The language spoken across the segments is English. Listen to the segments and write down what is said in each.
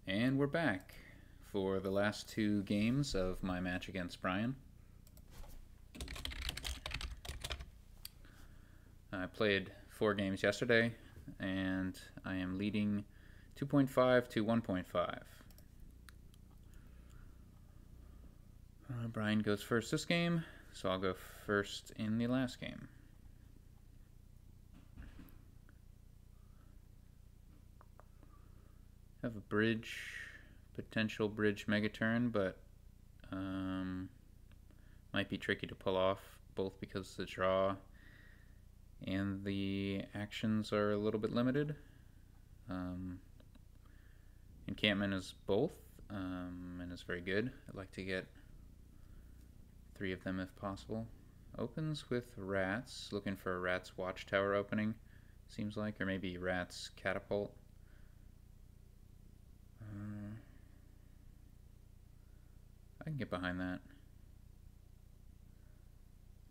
And we're back for the last two games of my match against Bryan. I played 4 games yesterday, and I am leading 2.5 to 1.5. Bryan goes first this game, so I'll go first in the last game. Have a bridge, potential bridge megaturn, but might be tricky to pull off, both because the draw and the actions are a little bit limited. Encampment is both, and is very good. I'd like to get 3 of them if possible. Opens with rats, looking for a rat's watchtower opening, seems like, or maybe rat's catapult. I can get behind that.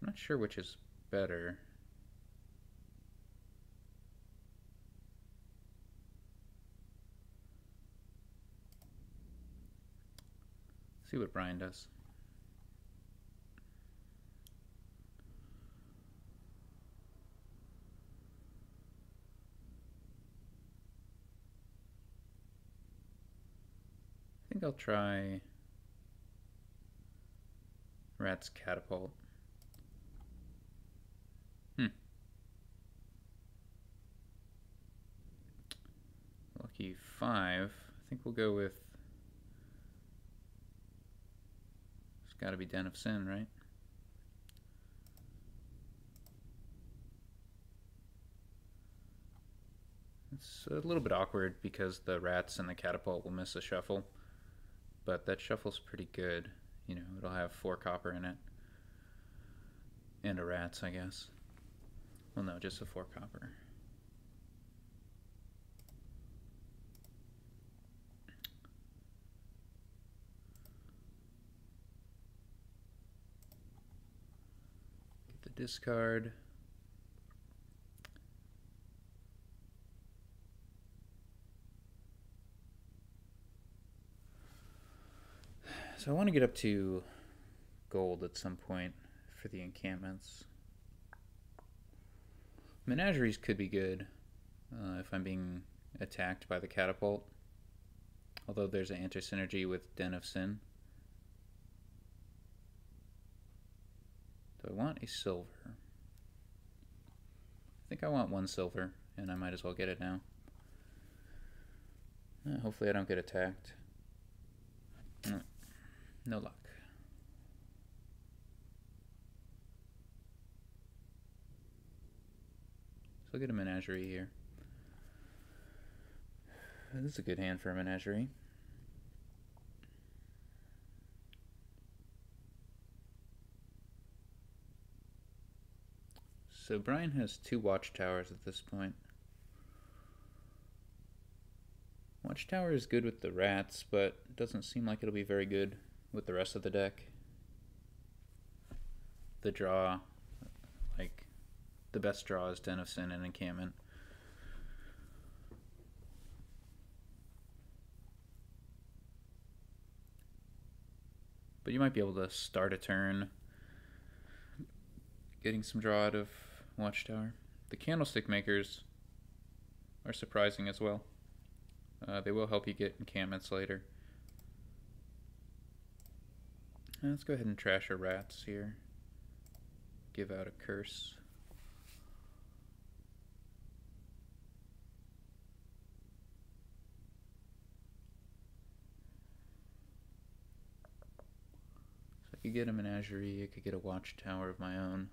I'm not sure which is better. See what Bryan does. I think I'll try rat's catapult. Lucky 5. I think we'll go with... It's gotta be Den of Sin, right? It's a little bit awkward because the rats and the catapult will miss a shuffle, but that shuffle's pretty good. You know, it'll have 4 copper in it. And a rats, I guess. Well, no, just a 4 copper. Get the discard. So I want to get up to gold at some point for the encampments. Menageries could be good if I'm being attacked by the catapult, although there's an anti-synergy with Den of Sin. Do I want a silver? I think I want 1 silver, and I might as well get it now. Hopefully I don't get attacked. No luck. So I'll get a menagerie here. This is a good hand for a menagerie. So Bryan has 2 watchtowers at this point. Watchtower is good with the rats, but it doesn't seem like it'll be very good with the rest of the deck. The draw, like, the best draw is Den of Sin and Encampment. But you might be able to start a turn getting some draw out of Watchtower. The candlestick makers are surprising as well. They will help you get encampments later. Let's go ahead and trash our rats here. Give out a curse. So I could get a menagerie, I could get a watchtower of my own.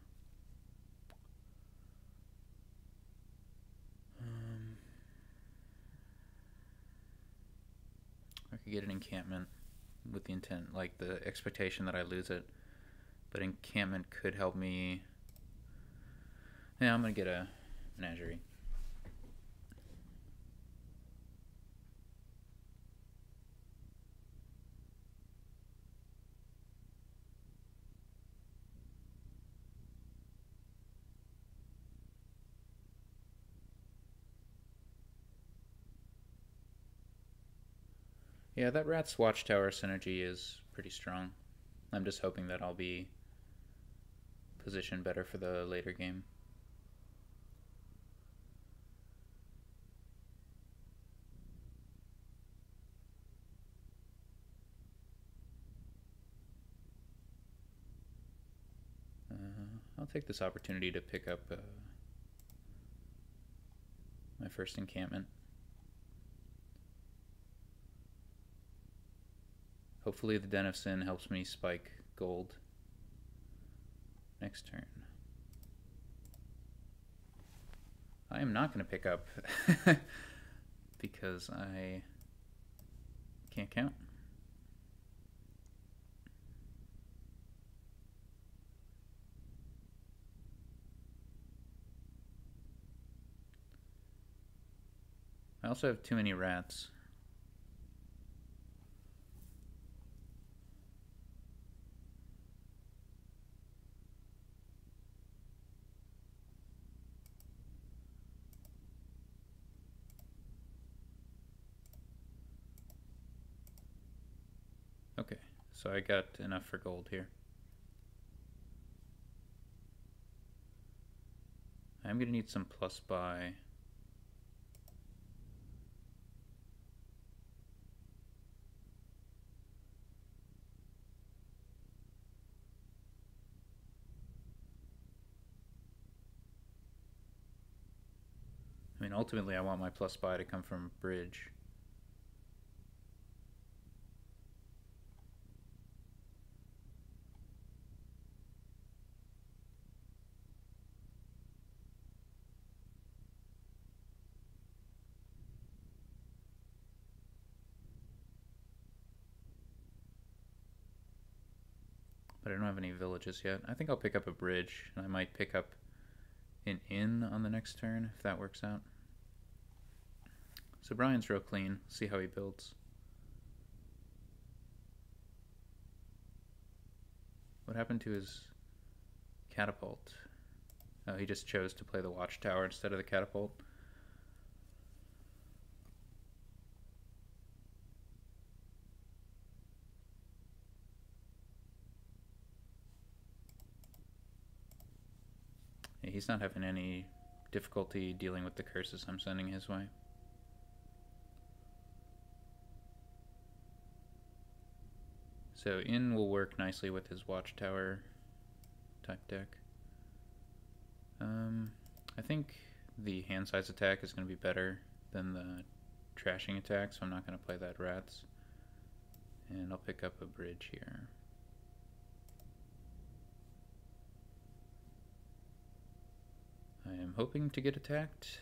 I could get an encampment with the intent, like the expectation that I lose it. But encampment could help me. Yeah, I'm gonna get a menagerie. Yeah, that rat's watchtower synergy is pretty strong. I'm just hoping that I'll be positioned better for the later game. I'll take this opportunity to pick up my first encampment. Hopefully the Den of Sin helps me spike gold next turn. I am not going to pick up because I can't count. I also have too many rats. Okay, so I got enough for gold here. I'm going to need some plus buy. I mean, ultimately I want my plus buy to come from bridge. But I don't have any villages yet. I think I'll pick up a bridge, and I might pick up an inn on the next turn, if that works out. So Bryan's real clean. See how he builds. What happened to his catapult? Oh, he just chose to play the watchtower instead of the catapult. Yeah, he's not having any difficulty dealing with the curses I'm sending his way. So inn will work nicely with his watchtower type deck. I think the hand size attack is going to be better than the trashing attack, so I'm not going to play that rats. And I'll pick up a bridge here. I am hoping to get attacked.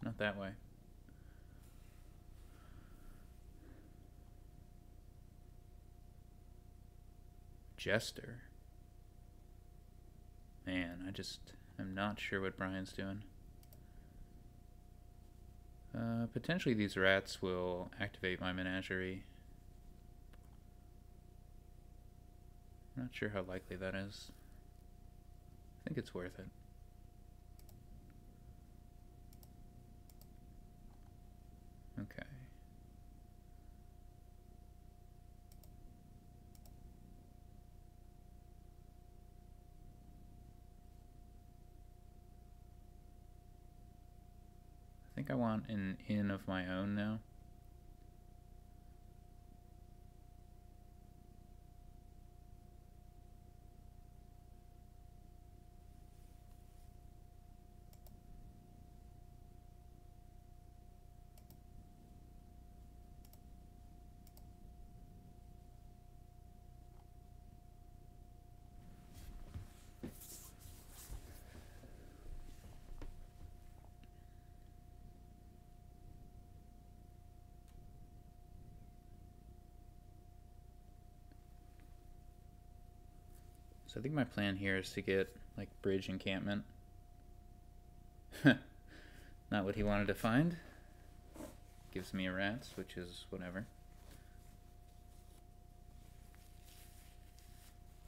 Not that way. Jester. Man, I just am not sure what Bryan's doing. Potentially these rats will activate my menagerie. Not sure how likely that is. I think it's worth it. Okay. I think I want an inn of my own now. So I think my plan here is to get like bridge encampment. Not what he wanted to find. Gives me a rats, which is whatever.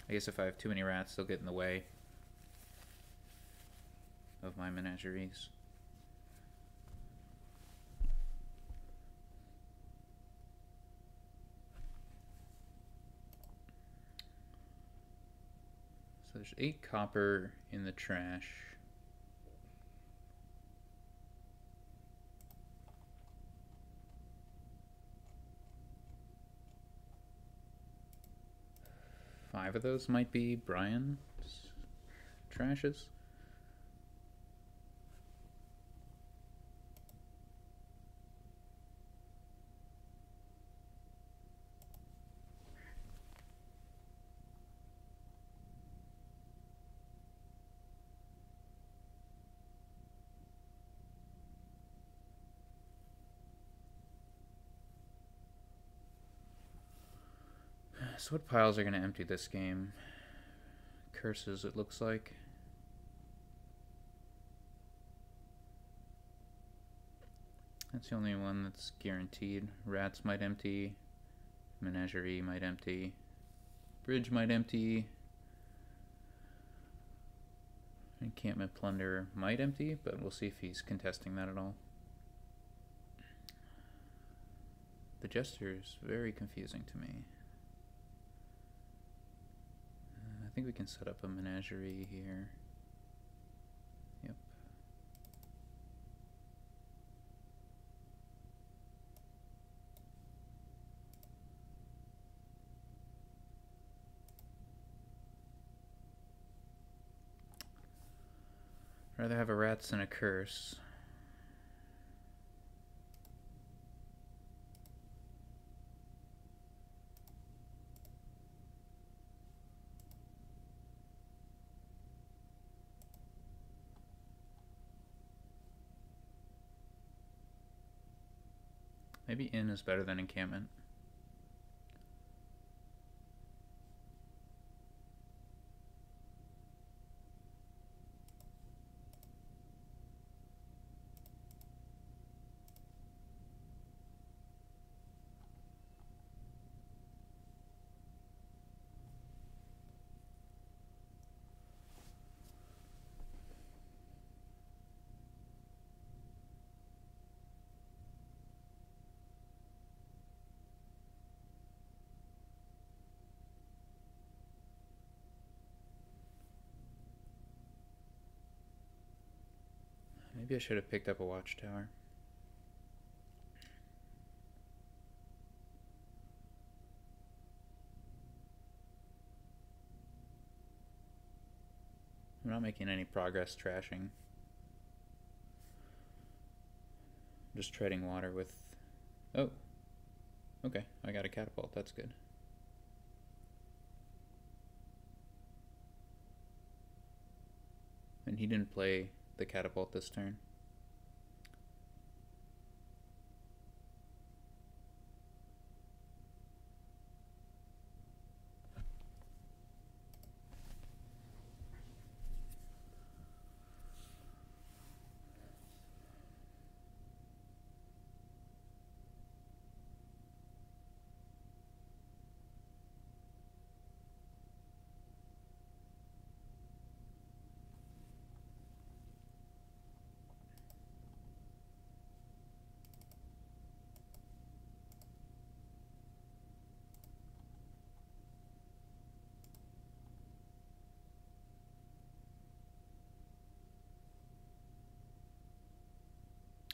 I guess if I have too many rats, they'll get in the way of my menageries. So there's 8 copper in the trash. Five of those might be Bryan's trashes. So what piles are going to empty this game? Curses, it looks like. That's the only one that's guaranteed. Rats might empty. Menagerie might empty. Bridge might empty. Encampment plunder might empty, but we'll see if he's contesting that at all. The Jester is very confusing to me. I think we can set up a menagerie here. Yep. Rather have a rats than a curse. Maybe inn is better than encampment. Maybe I should have picked up a watchtower. I'm not making any progress trashing. I'm just treading water with... Oh. Okay, I got a catapult. That's good. And he didn't play the catapult this turn.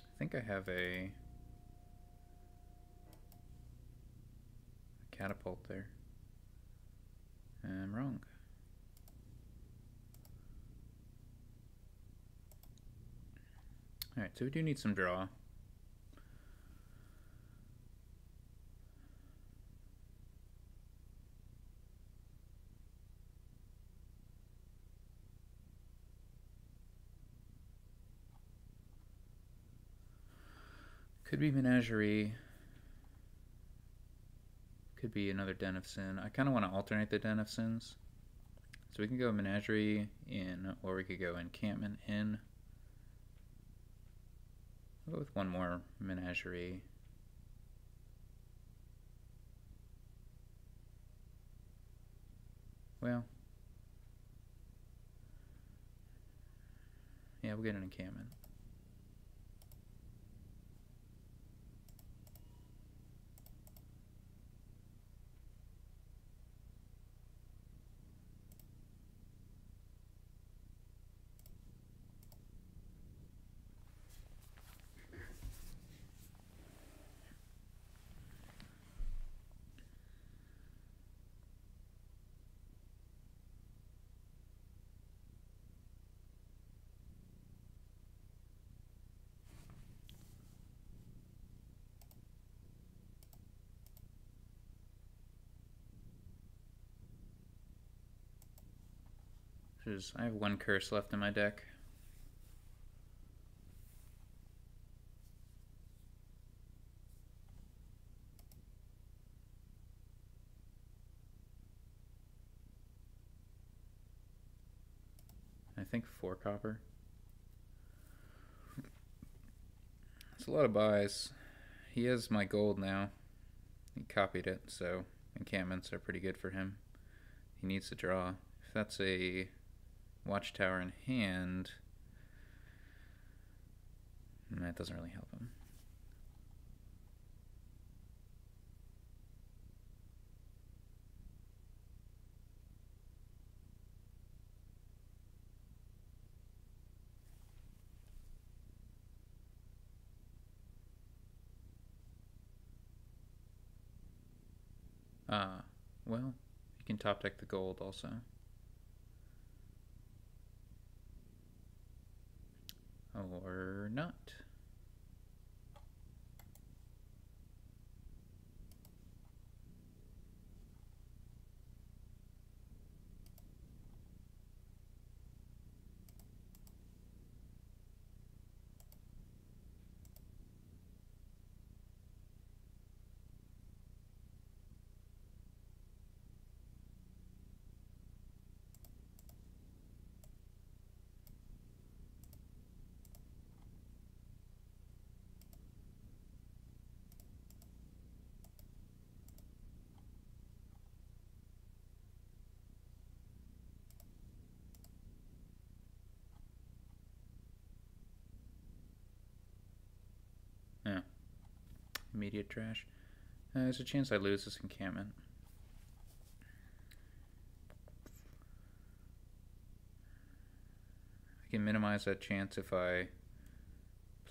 I think I have a catapult there. I'm wrong. Alright, so we do need some draw. Could be menagerie. Could be another Den of Sin. I kind of want to alternate the Den of Sins. So we can go Menagerie in, or we could go Encampment in. I'll go with one more Menagerie. Well, yeah, we'll get an encampment. I have one curse left in my deck. I think 4 copper. It's a lot of buys. He has my gold now. He copied it, so encampments are pretty good for him. He needs to draw. If that's a watchtower in hand, that doesn't really help him. Well, you can top deck the gold also. Or not. Yeah. Immediate trash. There's a chance I lose this encampment. I can minimize that chance if I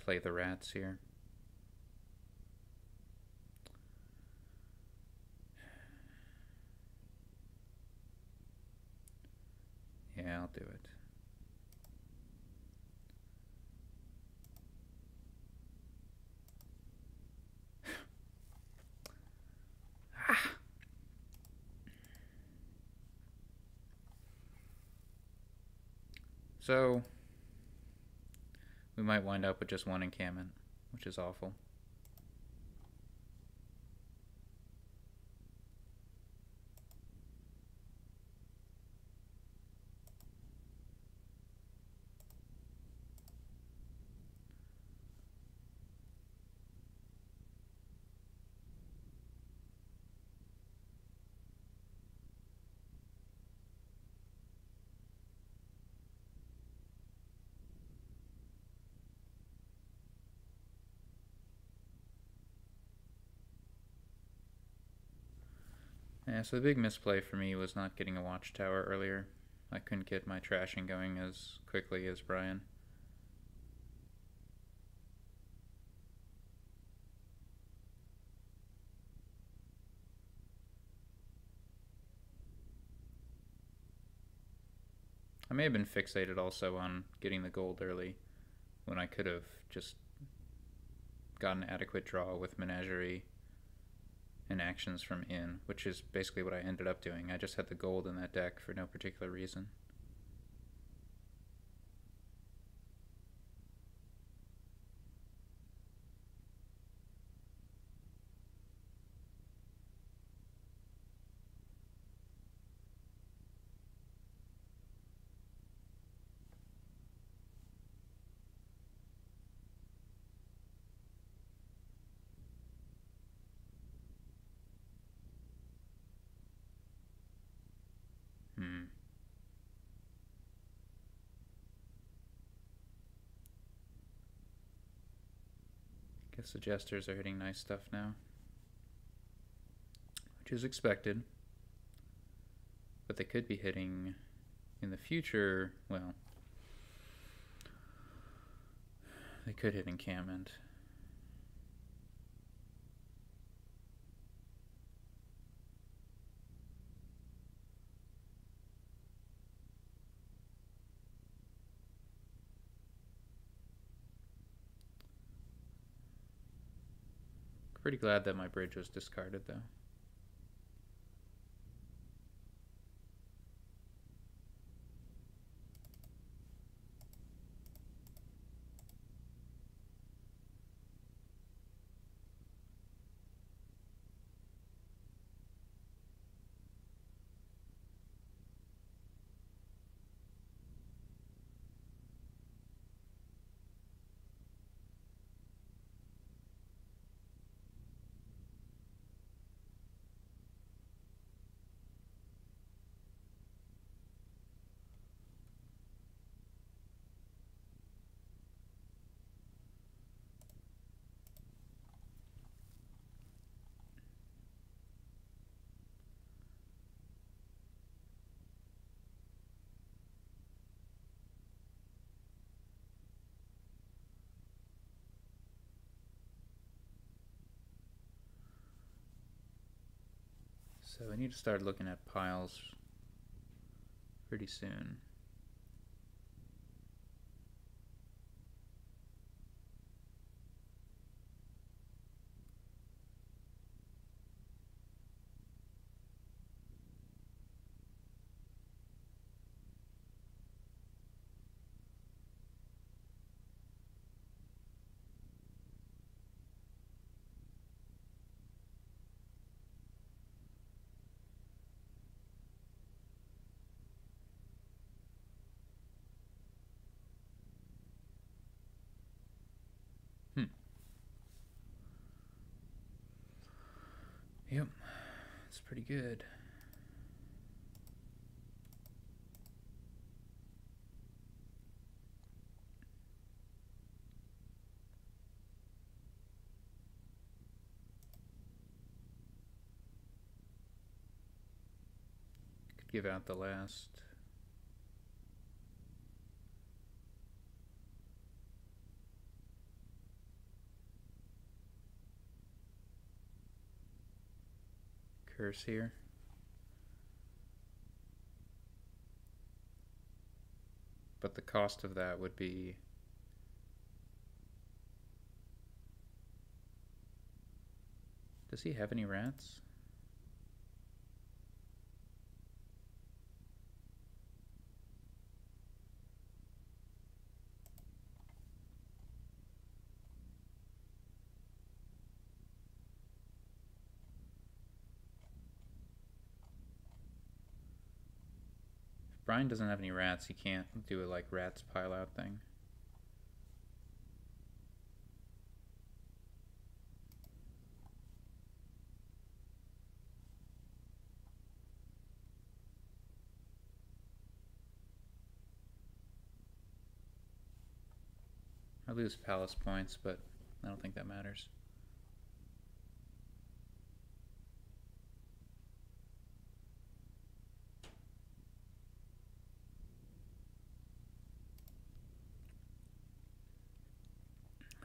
play the rats here. Yeah, I'll do it. So, we might wind up with just one encampment, which is awful. Yeah, so the big misplay for me was not getting a watchtower earlier. I couldn't get my trashing going as quickly as Bryan. I may have been fixated also on getting the gold early when I could have just gotten an adequate draw with Menagerie and actions from in, which is basically what I ended up doing. I just had the gold in that deck for no particular reason. suggesters are hitting nice stuff now, which is expected. But they could be hitting in the future, well, they could hit encampment. Pretty glad that my bridge was discarded, though. So I need to start looking at piles pretty soon. Yep, it's pretty good. Could give out the last. Curse here. But the cost of that would be does he have any rats? Bryan doesn't have any rats, he can't do a like rats pile out thing. I lose palace points, but I don't think that matters.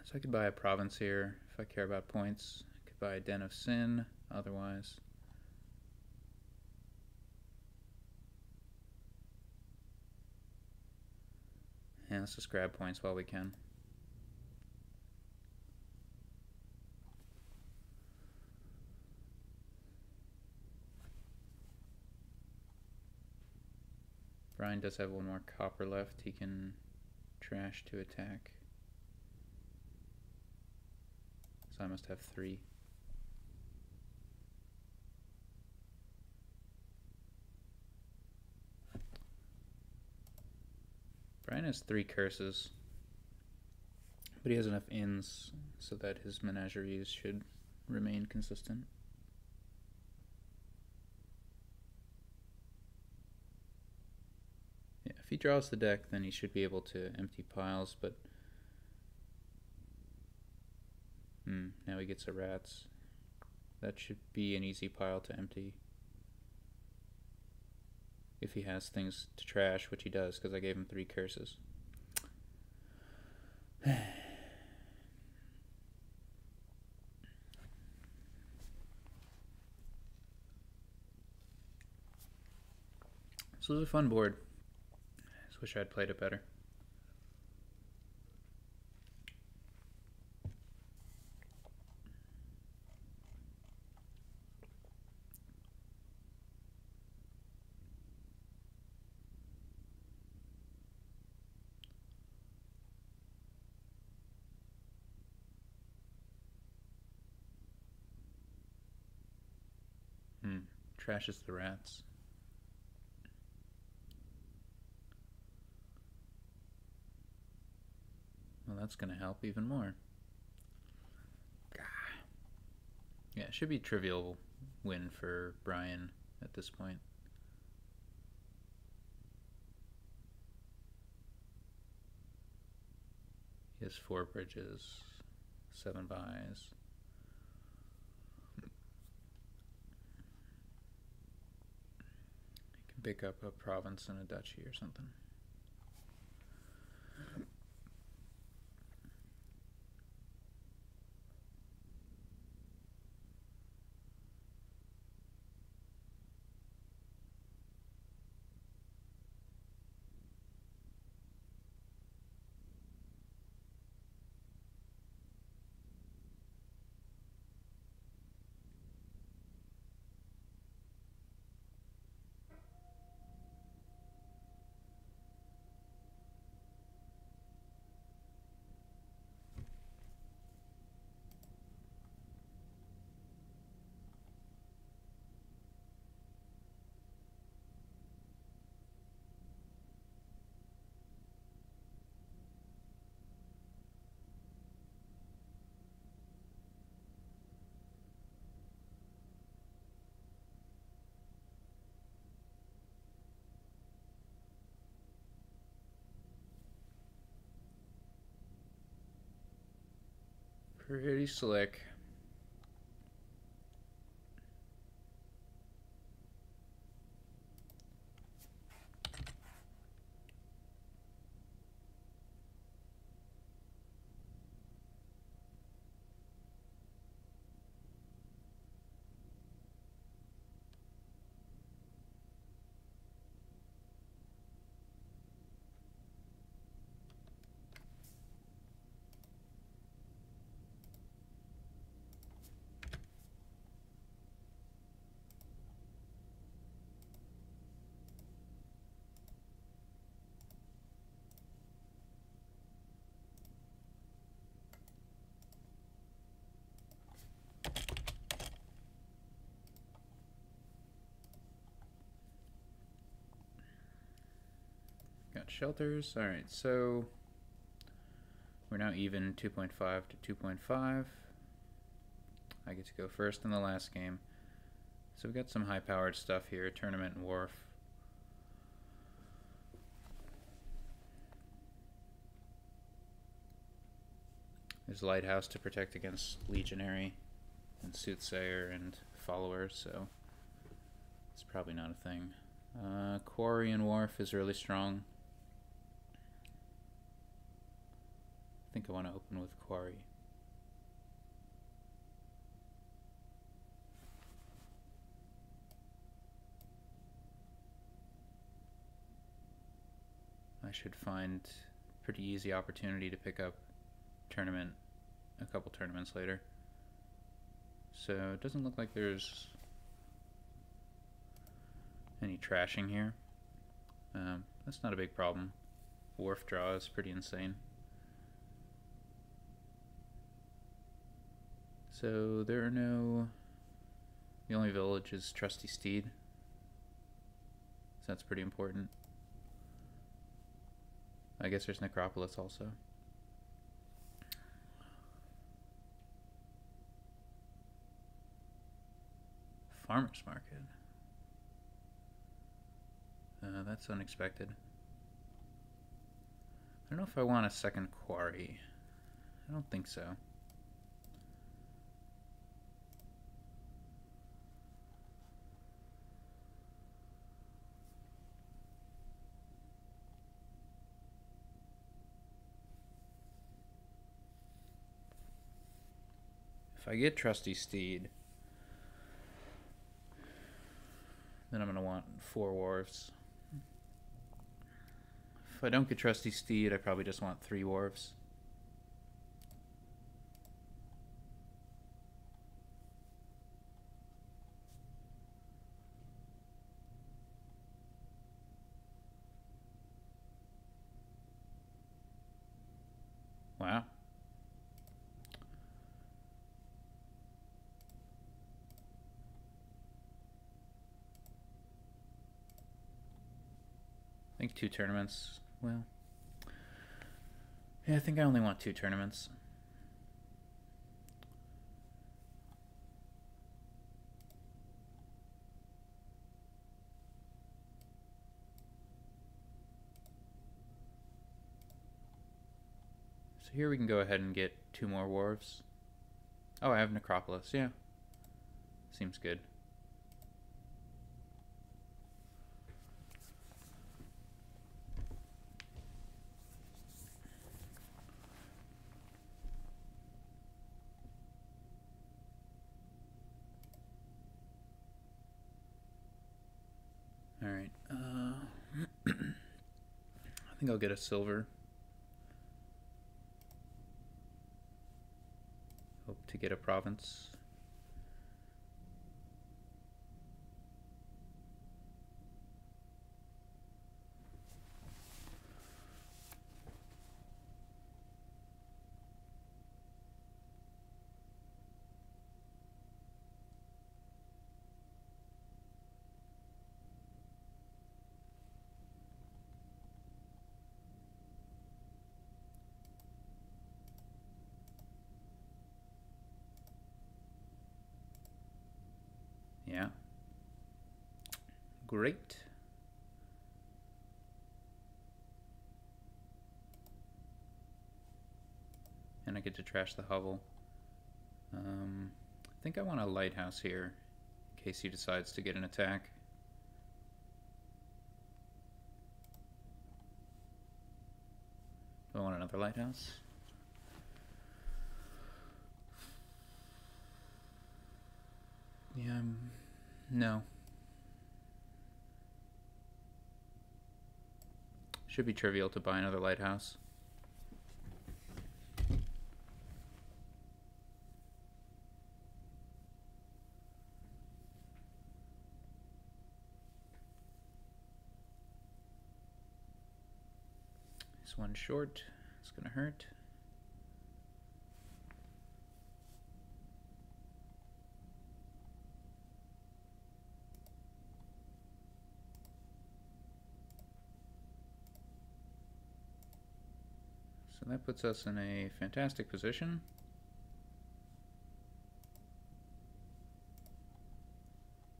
So I could buy a province here if I care about points. I could buy a Den of Sin otherwise. And let's just grab points while we can. Bryan does have one more copper left. He can trash to attack. So I must have 3. Bryan has 3 curses, but he has enough inns so that his menageries should remain consistent. Yeah, if he draws the deck, then he should be able to empty piles, but Now he gets the rats. That should be an easy pile to empty. If he has things to trash, which he does, because I gave him 3 curses. This was a fun board. I just wish I'd played it better. Trashes the rats. Well, that's going to help even more. Yeah, it should be a trivial win for Bryan at this point. He has 4 bridges, 7 buys. He can pick up a province and a duchy or something. Pretty slick. Got shelters. Alright, so we're now even 2.5 to 2.5. I get to go first in the last game. So we got some high-powered stuff here. Tournament and Wharf. There's Lighthouse to protect against Legionary and Soothsayer and Followers, so it's probably not a thing. Quarry and Wharf is really strong. I think I want to open with Quarry. I should find a pretty easy opportunity to pick up tournament a couple tournaments later. So it doesn't look like there's any trashing here. That's not a big problem. Wharf draw is pretty insane. So there are no... The only village is Trusty Steed. So that's pretty important. I guess there's Necropolis also. Farmer's Market. That's unexpected. I don't know if I want a second quarry. I don't think so. If I get Trusty Steed, then I'm going to want 4 wharves. If I don't get Trusty Steed, I probably just want 3 wharves. Wow. I think 2 tournaments. Well, yeah, I think I only want 2 tournaments. So here we can go ahead and get 2 more wharves. Oh, I have Necropolis, yeah. Seems good. Alright, I think I'll get a silver. Hope to get a province. Yeah. Great. And I get to trash the hovel. I think I want a lighthouse here, in case he decides to get an attack. Do I want another lighthouse? Yeah, no. Should be trivial to buy another lighthouse. This one short. It's gonna hurt. So that puts us in a fantastic position.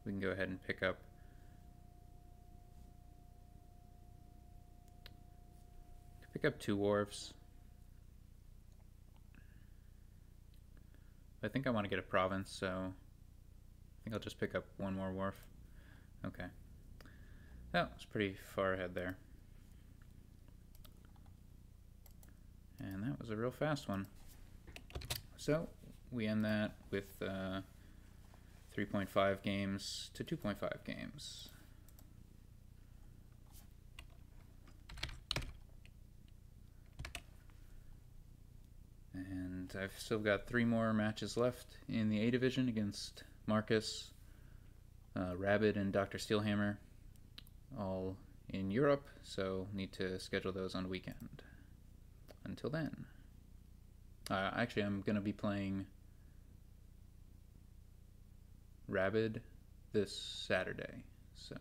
We can go ahead and pick up two wharves. I think I want to get a province, so I think I'll just pick up 1 more wharf. Okay. That was pretty far ahead there. And that was a real fast one. So we end that with 3.5 games to 2.5 games. And I've still got 3 more matches left in the A division against Marcus, Rabid, and Dr. Steelhammer, all in Europe, so need to schedule those on the weekend. Until then. Actually, I'm going to be playing Rabid this Saturday, so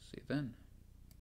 see you then.